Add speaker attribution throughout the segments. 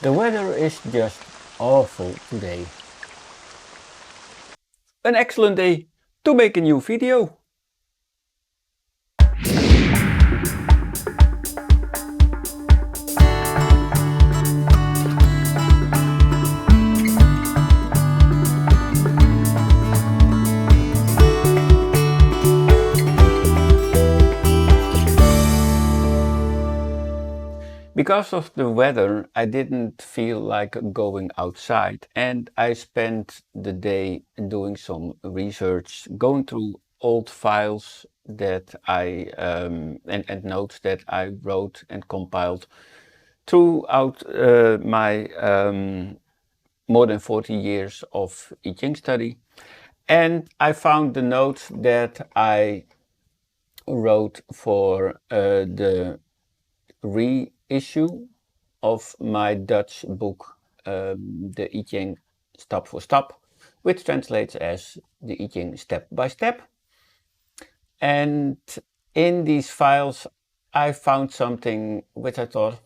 Speaker 1: The weather is just awful today. An excellent day to make a new video. Because of the weather, I didn't feel like going outside, and I spent the day doing some research, going through old files that and notes that I wrote and compiled throughout my more than 40 years of Yijing study. And I found the notes that I wrote for the reissue of my Dutch book, the Yijing Stap voor Stap, which translates as the Yijing Step by Step. And in these files, I found something which I thought,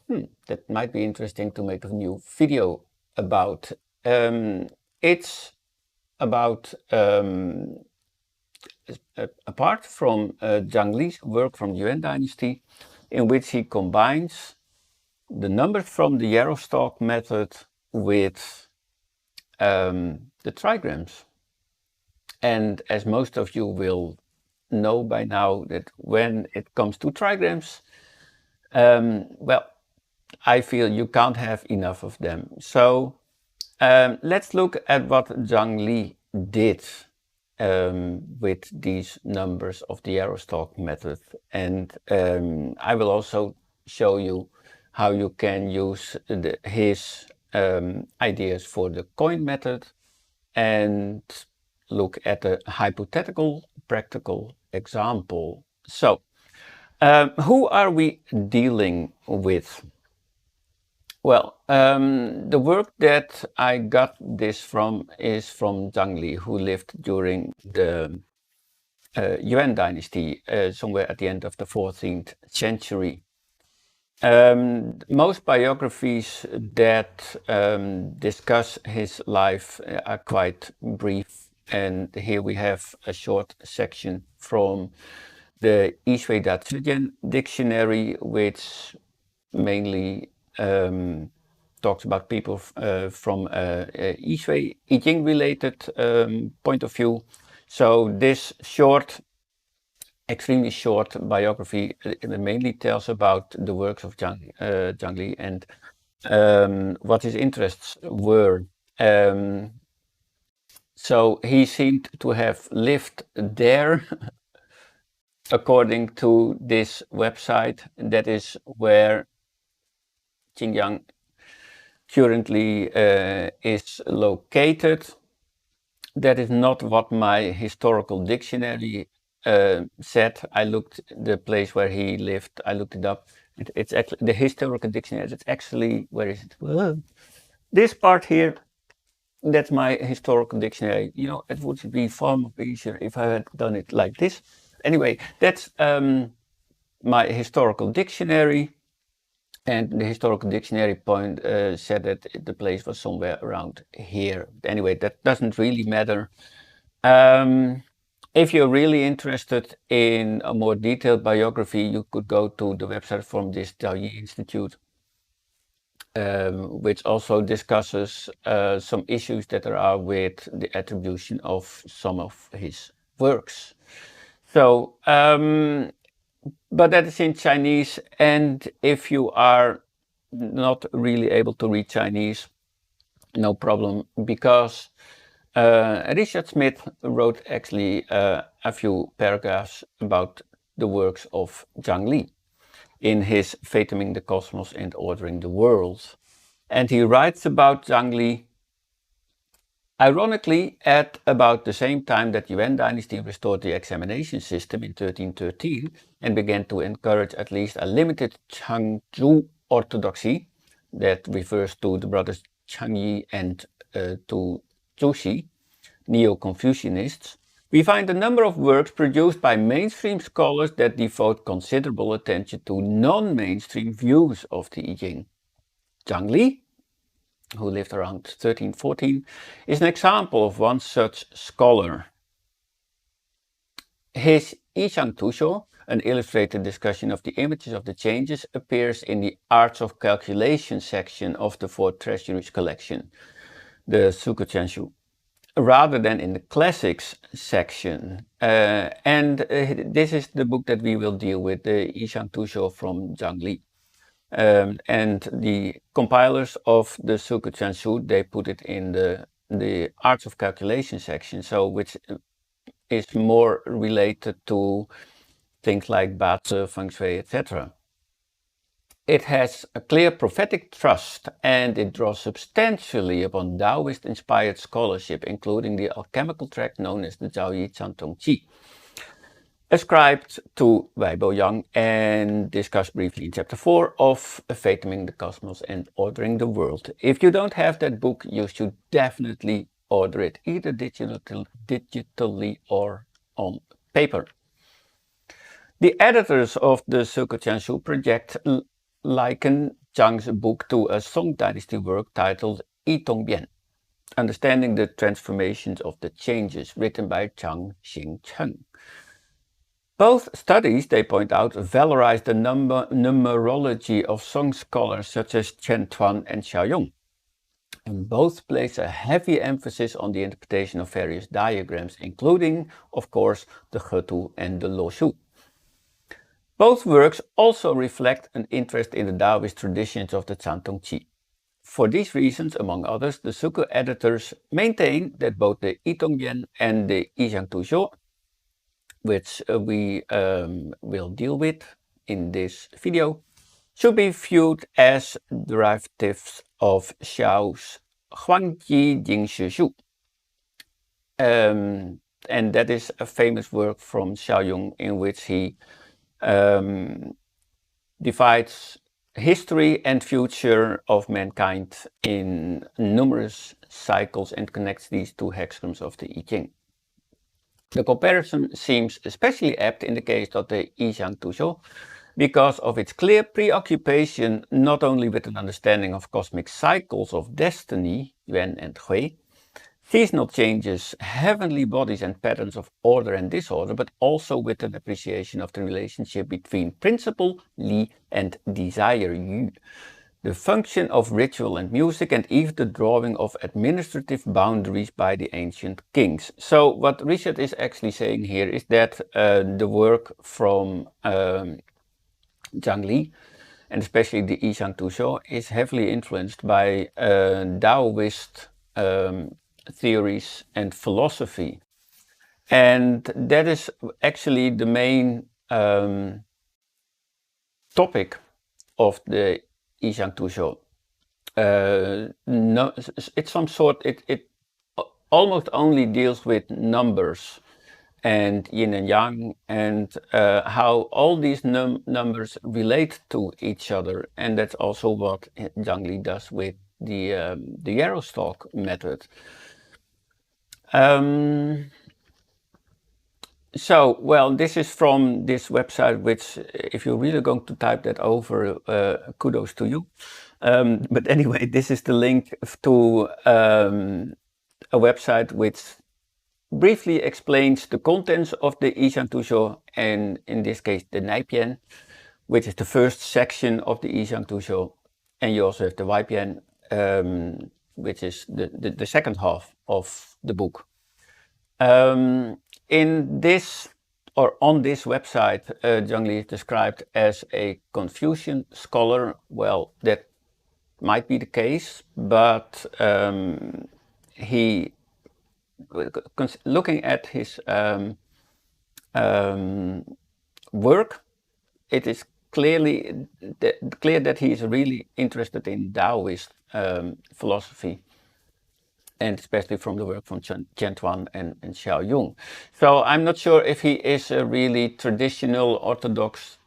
Speaker 1: that might be interesting to make a new video about. It's about, apart from Zhang Li's work from the Yuan dynasty, in which he combines the numbers from the Yarrow Stalk method with the trigrams. And as most of you will know by now, that when it comes to trigrams, well, I feel you can't have enough of them. So let's look at what Zhang Li did with these numbers of the Yarrow Stalk method, and I will also show you how you can use his ideas for the coin method and look at a hypothetical practical example. So who are we dealing with? Well, the work that I got this from is from Zhang Li, who lived during the Yuan dynasty, somewhere at the end of the 14th century. Most biographies that discuss his life are quite brief, and here we have a short section from the Yijing dictionary, which mainly talks about people from Yijing related point of view. So this short, extremely short biography mainly tells about the works of Zhang Li and what his interests were. So he seemed to have lived there according to this website. That is where Xinjiang currently is located. That is not what my historical dictionary said. I looked the place where he lived, I looked it up. It's actually the historical dictionary. It's actually, where is it? Well, this part here, that's my historical dictionary. You know, it would be far more easier if I had done it like this. Anyway, that's my historical dictionary. And the historical dictionary point said that the place was somewhere around here. Anyway, that doesn't really matter. If you're really interested in a more detailed biography, you could go to the website from this Yi Institute, which also discusses some issues that there are with the attribution of some of his works. So, but that is in Chinese, and if you are not really able to read Chinese, no problem, because Richard Smith wrote actually a few paragraphs about the works of Zhang Li in his Fathoming the Cosmos and Ordering the World. And he writes about Zhang Li, ironically, at about the same time that Yuan dynasty restored the examination system in 1313 and began to encourage at least a limited Changzhou orthodoxy, that refers to the brothers Changyi and to Zhuxi, Neo-Confucianists, we find a number of works produced by mainstream scholars that devote considerable attention to non-mainstream views of the Yijing. Zhang Li, who lived around 1314, is an example of one such scholar. His Yijing Tusho, an illustrated discussion of the images of the changes, appears in the Arts of Calculation section of the Four Treasuries collection, the Sukuchenshu, rather than in the Classics section. This is the book that we will deal with, the Yijing Tusho from Zhang Li. And the compilers of the Sukuchenshu, they put it in the Arts of Calculation section, so which is more related to things like Bazi, Feng Shui, etc. It has a clear prophetic thrust, and it draws substantially upon Taoist-inspired scholarship, including the alchemical tract known as the Zhaoyi Cantong Qi, ascribed to Wei Bo Yang and discussed briefly in chapter 4 of Fathoming the Cosmos and Ordering the World. If you don't have that book, you should definitely order it, either digitally or on paper. The editors of the Sukuchenshu project liken Zhang's book to a Song Dynasty work titled Yitongbian, Understanding the Transformations of the Changes, written by Zhang Xingcheng. Both studies, they point out, valorize the numerology of Song scholars such as Chen Tuan and Xiaoyong, and both place a heavy emphasis on the interpretation of various diagrams, including, of course, the Getu and the Loshu. Both works also reflect an interest in the Taoist traditions of the Cantong Qi. For these reasons, among others, the Suku editors maintain that both the Yitongbian and the Yijing Tusho, which we will deal with in this video, should be viewed as derivatives of Xiao's Huangji Jingshi Shu. And that is a famous work from Xiaoyong in which he divides history and future of mankind in numerous cycles and connects these two hexagrams of the Yijing. The comparison seems especially apt in the case of the Yijing Tusho, because of its clear preoccupation not only with an understanding of cosmic cycles of destiny, Yuan and Hui, seasonal changes, heavenly bodies and patterns of order and disorder, but also with an appreciation of the relationship between principle, Li, and desire, Yu, the function of ritual and music, and even the drawing of administrative boundaries by the ancient kings. So what Richard is actually saying here is that the work from Zhang Li, and especially the Yijing Tusho, is heavily influenced by Taoist theories and philosophy. And that is actually the main topic of the Yijing Tusho. No, it's some sort, it almost only deals with numbers and yin and yang, and how all these numbers relate to each other. And that's also what Zhang Li does with the Yarrow Stalk method. So, well, this is from this website, which if you're really going to type that over, kudos to you. But anyway, this is the link to a website which briefly explains the contents of the Yijing Tusho, and in this case the Naipian, which is the first section of the Yijing Tusho, and you also have the Waipian, which is the second half of the book. In this, or on this website, Zhang Li is described as a Confucian scholar. Well, that might be the case, but he, looking at his work, it is clear that he is really interested in Taoist philosophy, and especially from the work from Chen Tuan and Xiaoyong. So I'm not sure if he is a really traditional Orthodox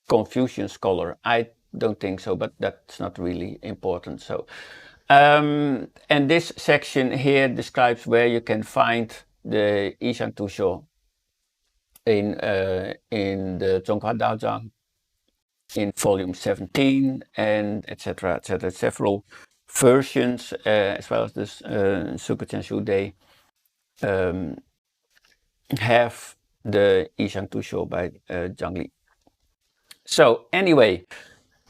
Speaker 1: Confucian scholar. I don't think so, but that's not really important. So, and this section here describes where you can find the Yijing Tusho in the Zhonghua Daozhang, in volume 17, and etc. etc. Several versions, as well as this Sukuchenshu, they have the Yijing Tusho by Zhang Li. So anyway,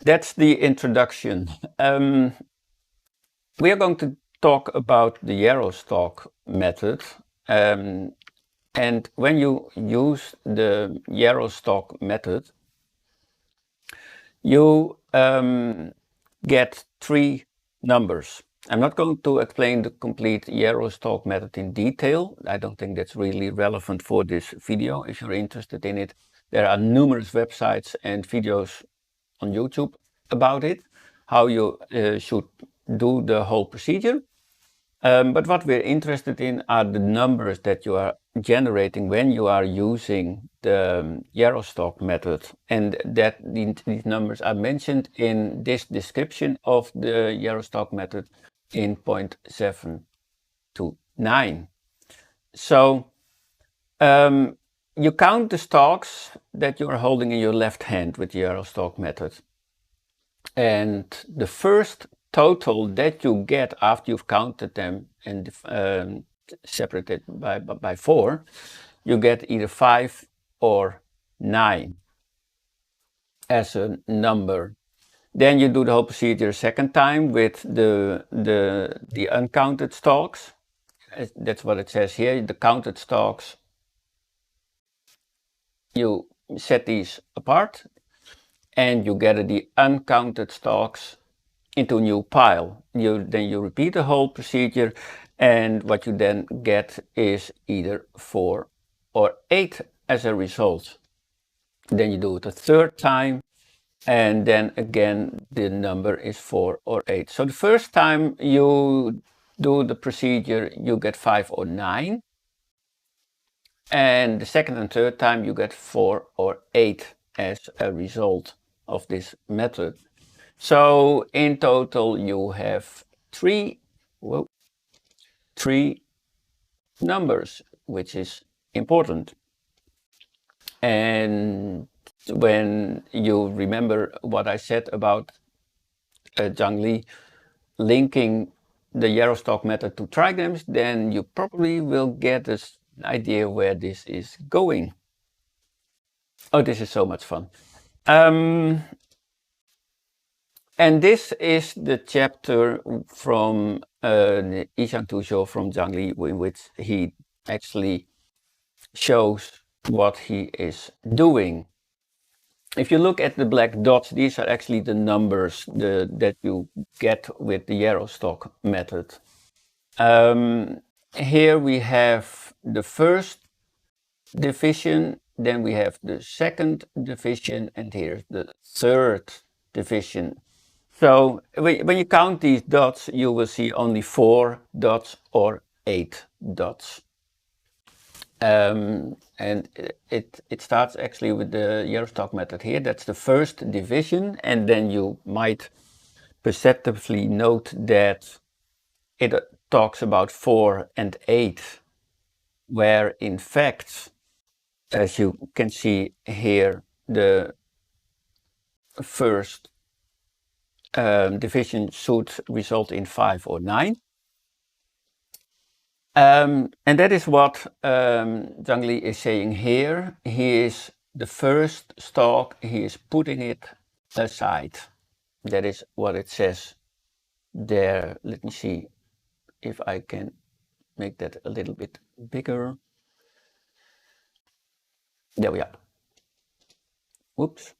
Speaker 1: that's the introduction. We are going to talk about the Yarrow Stalk method. And when you use the Yarrow Stalk method, you get 3 numbers. I'm not going to explain the complete Yarrow Stalk method in detail. I don't think that's really relevant for this video. If you're interested in it, there are numerous websites and videos on YouTube about it, how you should do the whole procedure. But what we're interested in are the numbers that you are generating when you are using the Yarrow Stalk method, and that these numbers are mentioned in this description of the Yarrow Stalk method in point 7 to 9. So you count the stalks that you are holding in your left hand with the Yarrow Stalk method, and the first total that you get after you've counted them and separated by 4, you get either 5 or 9 as a number. Then you do the whole procedure a second time with the uncounted stalks. That's what it says here. The counted stalks, you set these apart, and you gather the uncounted stalks into a new pile. Then you repeat the whole procedure, and what you then get is either 4 or 8 as a result. Then you do it a third time, and then again the number is 4 or 8. So the first time you do the procedure, you get 5 or 9, and the second and third time you get 4 or 8 as a result of this method. So in total you have 3 numbers, which is important. And when you remember what I said about Zhang Li linking the Yarrow Stalk method to trigrams, then you probably will get an idea where this is going. Oh, this is so much fun. And this is the chapter from the Yijing Tusho from Zhang Li, in which he actually shows what he is doing. If you look at the black dots, these are actually the numbers that you get with the Yarrow Stalk method. Here we have the first division, then we have the second division, and here's the third division. So when you count these dots, you will see only 4 dots or 8 dots. And it starts actually with the Yarrow Stalk method here. That's the first division, and then you might perceptibly note that it talks about 4 and 8, where in fact, as you can see here, the first division should result in 5 or 9. And that is what Zhang Li is saying here. He is the first stalk, he is putting it aside. That is what it says there. Let me see if I can make that a little bit bigger. There we are. Whoops.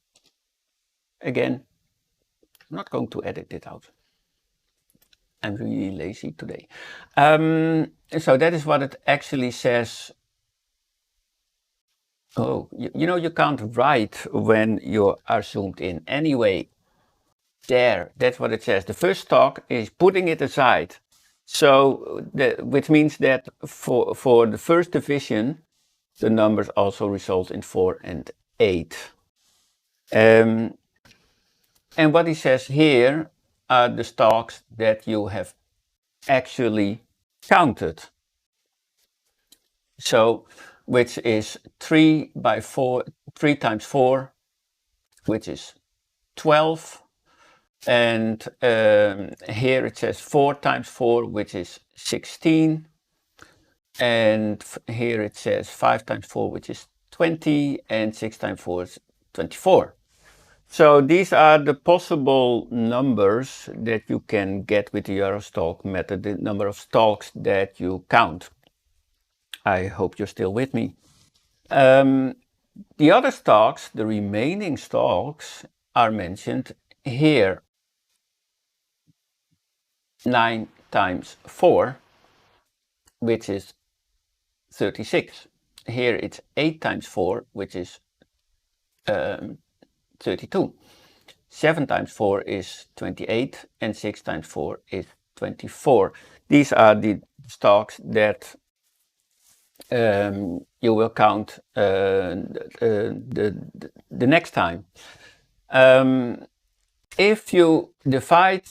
Speaker 1: Again, I'm not going to edit it out. I'm really lazy today. So that is what it actually says. Oh, you know, you can't write when you are zoomed in. Anyway, there, that's what it says. The first stalk is putting it aside. So, which means that for the first division, the numbers also result in 4 and 8. And what he says here are the stalks that you have actually counted. So, which is 3 by 4, 3 times 4, which is 12. And here it says 4 times 4, which is 16. And here it says 5 times 4, which is 20, and 6 times 4 is 24. So these are the possible numbers that you can get with the Yarrow stalk method, the number of stalks that you count. I hope you're still with me. The other stalks, the remaining stalks, are mentioned here. 9 times 4, which is 36. Here it's 8 times 4, which is 32. 7 times 4 is 28, and 6 times 4 is 24. These are the stalks that you will count the next time. If you divide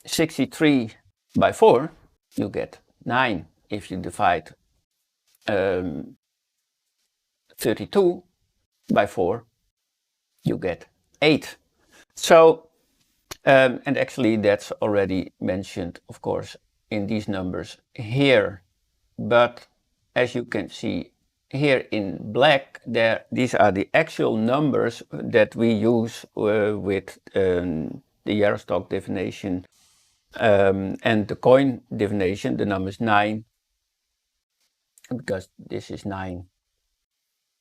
Speaker 1: 63 by 4, you get 9. If you divide 32 by 4, you get 8. So, and actually that's already mentioned, of course, in these numbers here. But as you can see here in black, these are the actual numbers that we use with the Yarrow stalk divination and the coin divination. The number is 9, because this is 9,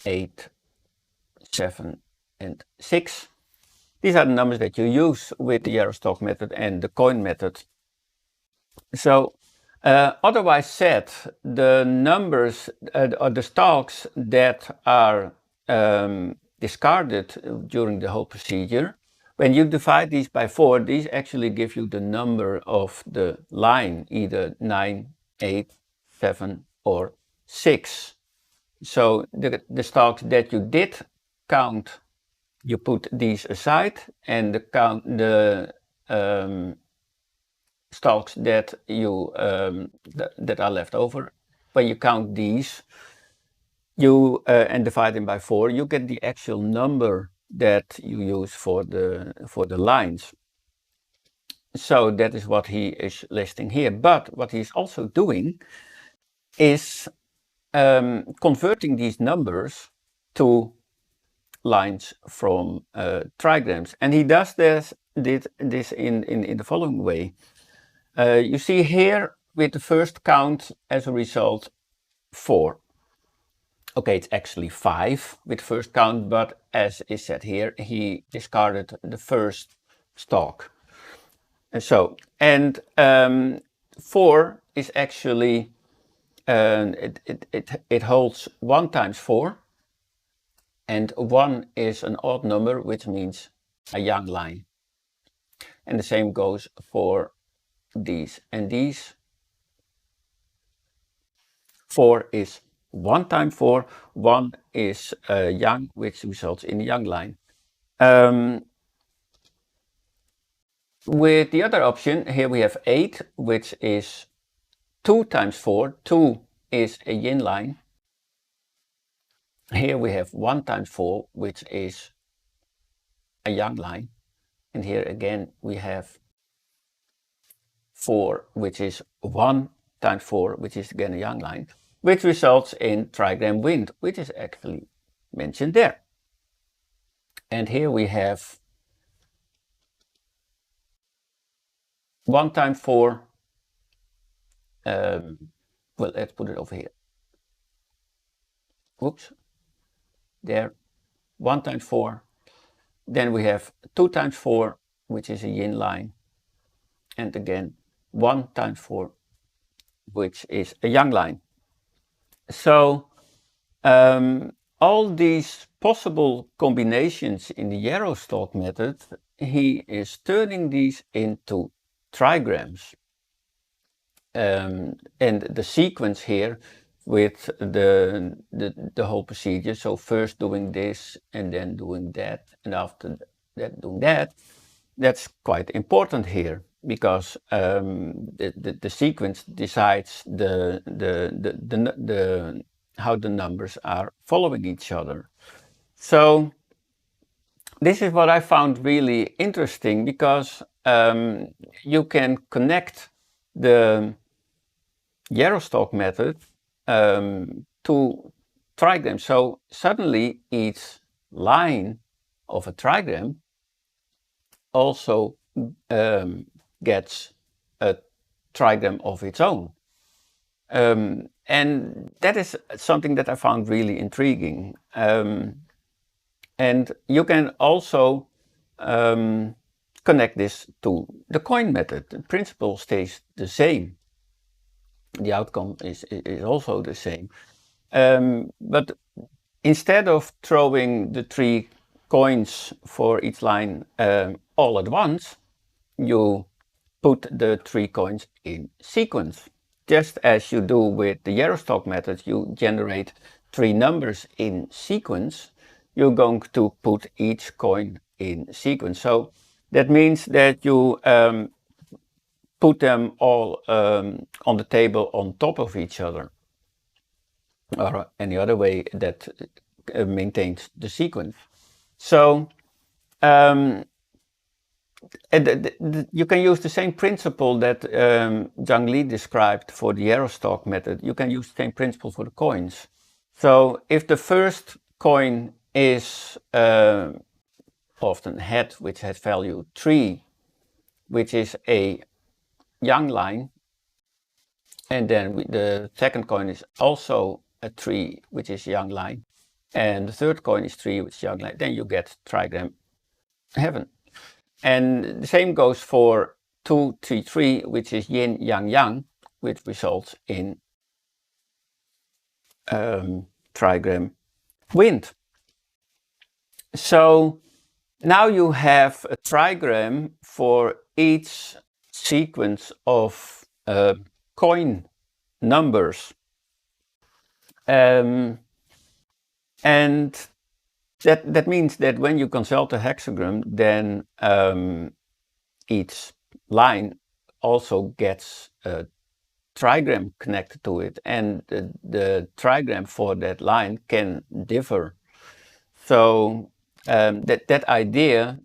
Speaker 1: 8, 7, and 6. These are the numbers that you use with the Yarrow stalk method and the coin method. So, otherwise said, the numbers or the stalks that are discarded during the whole procedure, when you divide these by 4, these actually give you the number of the line, either 9, 8, 7, or 6. So the stalks that you did count, you put these aside, and the stalks that you that are left over, when you count these, you and divide them by 4, you get the actual number that you use for the lines. So that is what he is listing here. But what he's also doing is converting these numbers to lines from trigrams, and he does this in the following way. You see here with the first count as a result 4. Okay, it's actually 5 with first count, but as is said here, he discarded the first stalk. And so, 4 is actually, it holds 1 times 4, and 1 is an odd number, which means a young line. And the same goes for these. And these 4 is 1 times 4, 1 is young, which results in a young line. With the other option, here we have 8, which is 2 times 4, 2 is a yin line. Here we have 1 times 4, which is a yang line. And here again we have 4, which is 1 times 4, which is again a yang line, which results in trigram wind, which is actually mentioned there. And here we have 1 times 4, well, let's put it over here. Oops, there, 1 times 4. Then we have 2 times 4, which is a yin line. And again, 1 times 4, which is a yang line. So all these possible combinations in the Yarrow stalk method, he is turning these into trigrams. And the sequence here with the whole procedure, so first doing this and then doing that, and after that doing that, that's quite important here, because the sequence decides how the numbers are following each other. So this is what I found really interesting, because you can connect the Yarrow Stalk method to trigrams. So suddenly each line of a trigram also gets a trigram of its own. And that is something that I found really intriguing. And you can also connect this to the coin method. The principle stays the same. The outcome is also the same. But instead of throwing the 3 coins for each line all at once, you put the 3 coins in sequence. Just as you do with the Yarrow Stalk method, you generate 3 numbers in sequence. You're going to put each coin in sequence. So that means that you put them all on the table on top of each other, or any other way that maintains the sequence. So you can use the same principle that Zhang Li described for the Yarrow Stalk method. You can use the same principle for the coins. So if the first coin is often head, which has value 3, which is a yang line, and then the second coin is also a 3, which is yang line, and the third coin is 3, which is yang line, then you get trigram heaven. And the same goes for 2, 3, 3, which is yin, yang, yang, which results in trigram wind. So now you have a trigram for each sequence of coin numbers. And that means that when you consult a hexagram, then each line also gets a trigram connected to it, and the trigram for that line can differ. So that idea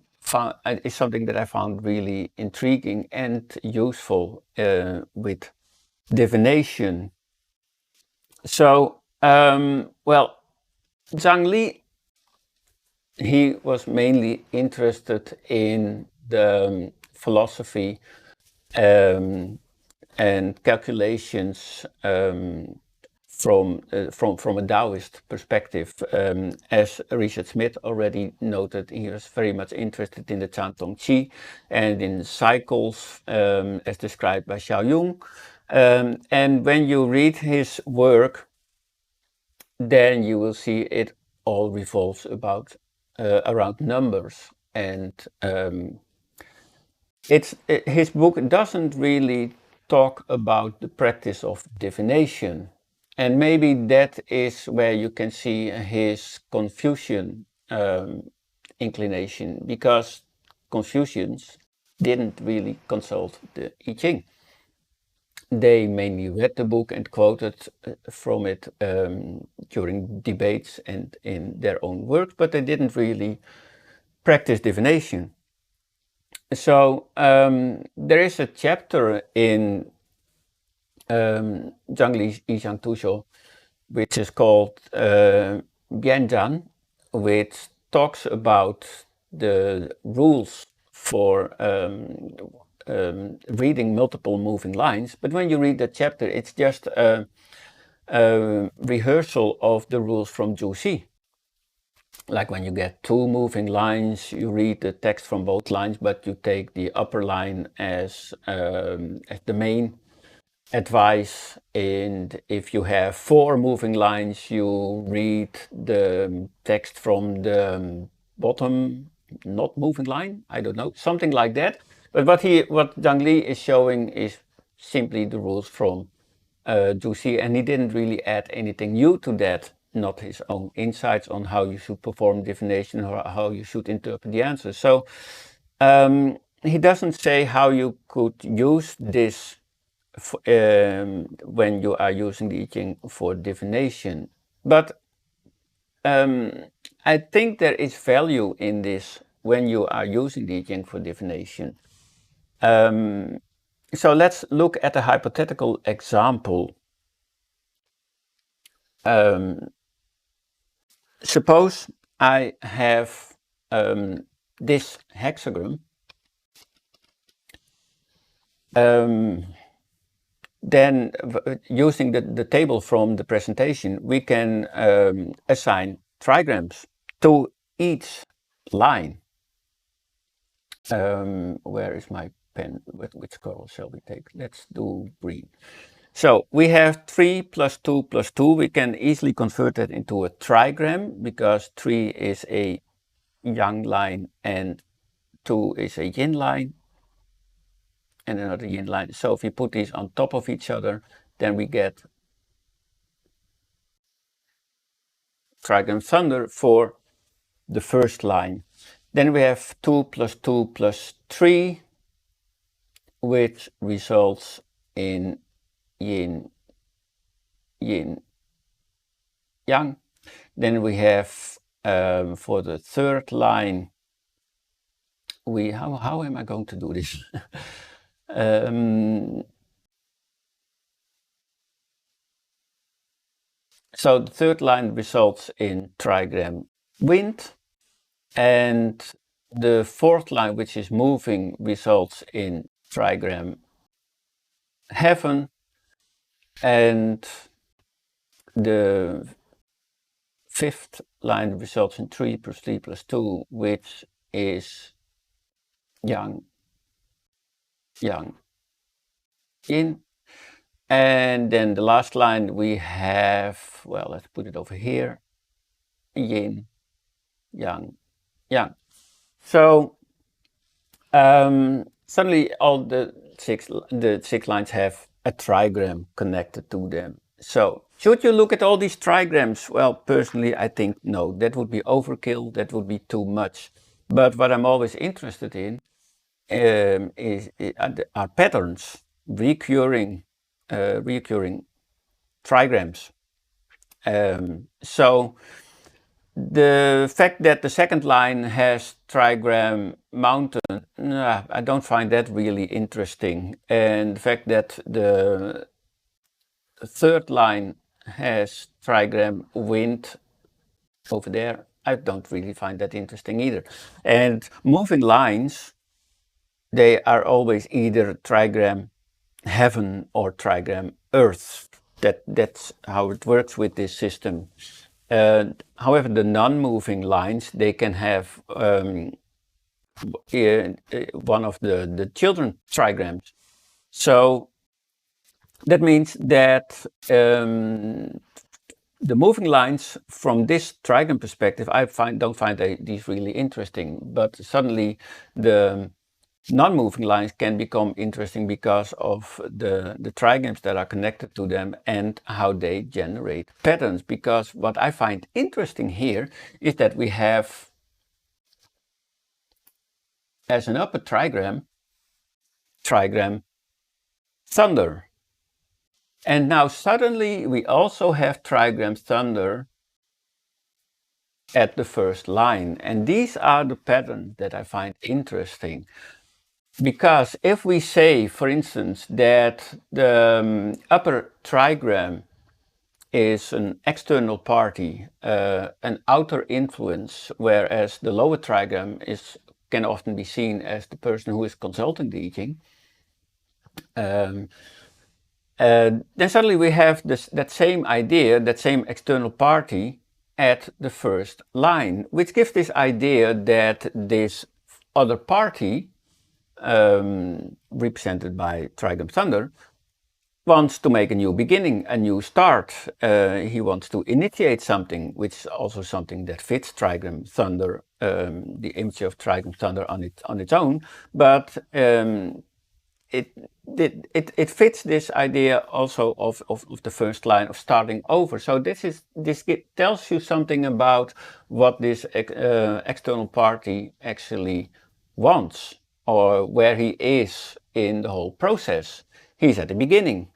Speaker 1: is something that I found really intriguing and useful with divination. So, well, Zhang Li, he was mainly interested in the philosophy and calculations from a Taoist perspective. As Richard Smith already noted, he was very much interested in the Chan-Tong Qi and in cycles as described by Xiao Yun. And when you read his work, then you will see it all revolves around numbers. And his book doesn't really talk about the practice of divination. And maybe that is where you can see his Confucian inclination, because Confucians didn't really consult the Yijing. They mainly read the book and quoted from it during debates and in their own work, but they didn't really practice divination. So there is a chapter in Zhang Li's Yijing Tuzhou, which is called Bianzhan, which talks about the rules for reading multiple moving lines. But when you read that chapter, it's just a rehearsal of the rules from Zhu Xi. Like when you get 2 moving lines, you read the text from both lines, but you take the upper line as the main advice. And if you have 4 moving lines, you read the text from the bottom not moving line. I don't know, something like that. But what Zhang Li is showing is simply the rules from Zhu Xi, and he didn't really add anything new to that, not his own insights on how you should perform divination or how you should interpret the answers. So he doesn't say how you could use this when you are using the Yijing for divination. But I think there is value in this when you are using the Yijing for divination. So let's look at a hypothetical example. Suppose I have this hexagram. Then using the table from the presentation, we can assign trigrams to each line. Where is my pen? Which color shall we take? Let's do green. So we have 3 plus 2 plus 2. We can easily convert that into a trigram because 3 is a yang line and 2 is a yin line and another yin line. So if we put these on top of each other, then we get trigram thunder for the first line. Then we have 2 plus 2 plus 3, which results in yin, yin, yang. Then we have for the third line, how am I going to do this? So the third line results in trigram wind, and the fourth line, which is moving, results in trigram heaven, and the fifth line results in 3 plus 3 plus 2, which is yang, yang, yin. And then the last line we have, well, let's put it over here, yin, yang, yang. So suddenly all the six lines have a trigram connected to them. So should you look at all these trigrams? Well, personally, I think no, that would be overkill, that would be too much. But what I'm always interested in are patterns, recurring trigrams. So the fact that the second line has trigram mountain, I don't find that really interesting. And the fact that the third line has trigram wind over there, I don't really find that interesting either. And moving lines, they are always either trigram heaven or trigram earth. That's how it works with this system. However, the non-moving lines, they can have one of the children trigrams. So that means that the moving lines from this trigram perspective, I don't find these really interesting, but suddenly the non-moving lines can become interesting because of the trigrams that are connected to them and how they generate patterns. Because what I find interesting here is that we have as an upper trigram thunder. And now suddenly we also have trigram thunder at the first line. And these are the patterns that I find interesting. Because if we say, for instance, that the upper trigram is an external party, an outer influence, whereas the lower trigram can often be seen as the person who is consulting the Yijing, then suddenly we have that same idea, that same external party at the first line, which gives this idea that this other party, represented by trigram thunder, wants to make a new beginning, a new start. He wants to initiate something, which is also something that fits trigram thunder, the image of trigram thunder on its own, but it fits this idea also of the first line of starting over. So this tells you something about what this external party actually wants, or where he is in the whole process. He's at the beginning.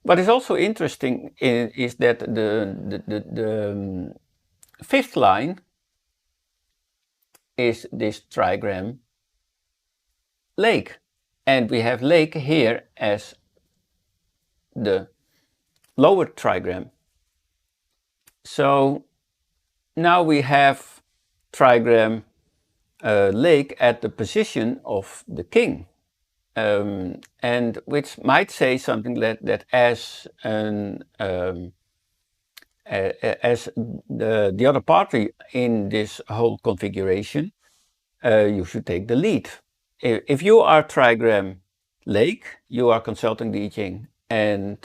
Speaker 1: What is also interesting is that the fifth line is this trigram lake. And we have lake here as the lower trigram. So now we have trigram lake at the position of the king. And which might say something that as the other party in this whole configuration, you should take the lead. If you are trigram lake, you are consulting the Yijing, and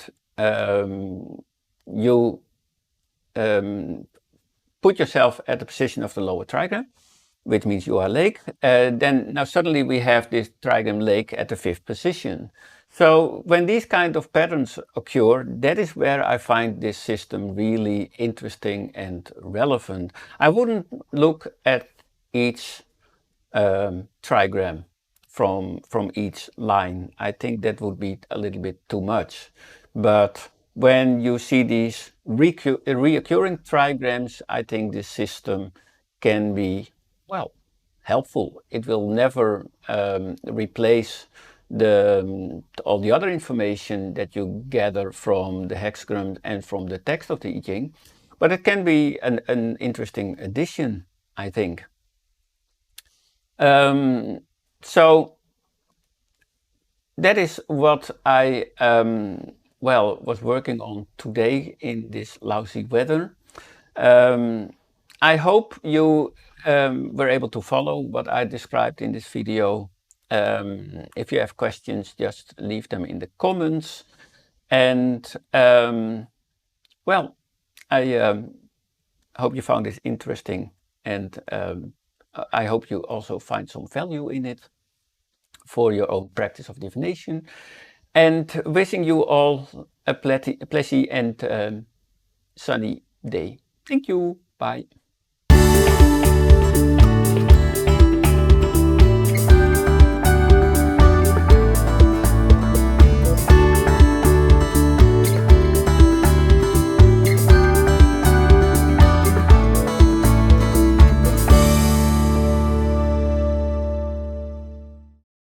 Speaker 1: you put yourself at the position of the lower trigram, which means you are lake. Then now suddenly we have this trigram lake at the fifth position. So when these kind of patterns occur, that is where I find this system really interesting and relevant. I wouldn't look at each trigram from each line. I think that would be a little bit too much. But when you see these reoccurring trigrams, I think this system can be, well, helpful. It will never replace all the other information that you gather from the hexagram and from the text of the Yijing, but it can be an interesting addition, I think. So that is what I was working on today in this lousy weather. I hope you were able to follow what I described in this video. If you have questions, just leave them in the comments. And well, I hope you found this interesting, and I hope you also find some value in it for your own practice of divination. And wishing you all a pleasant and sunny day. Thank you. Bye.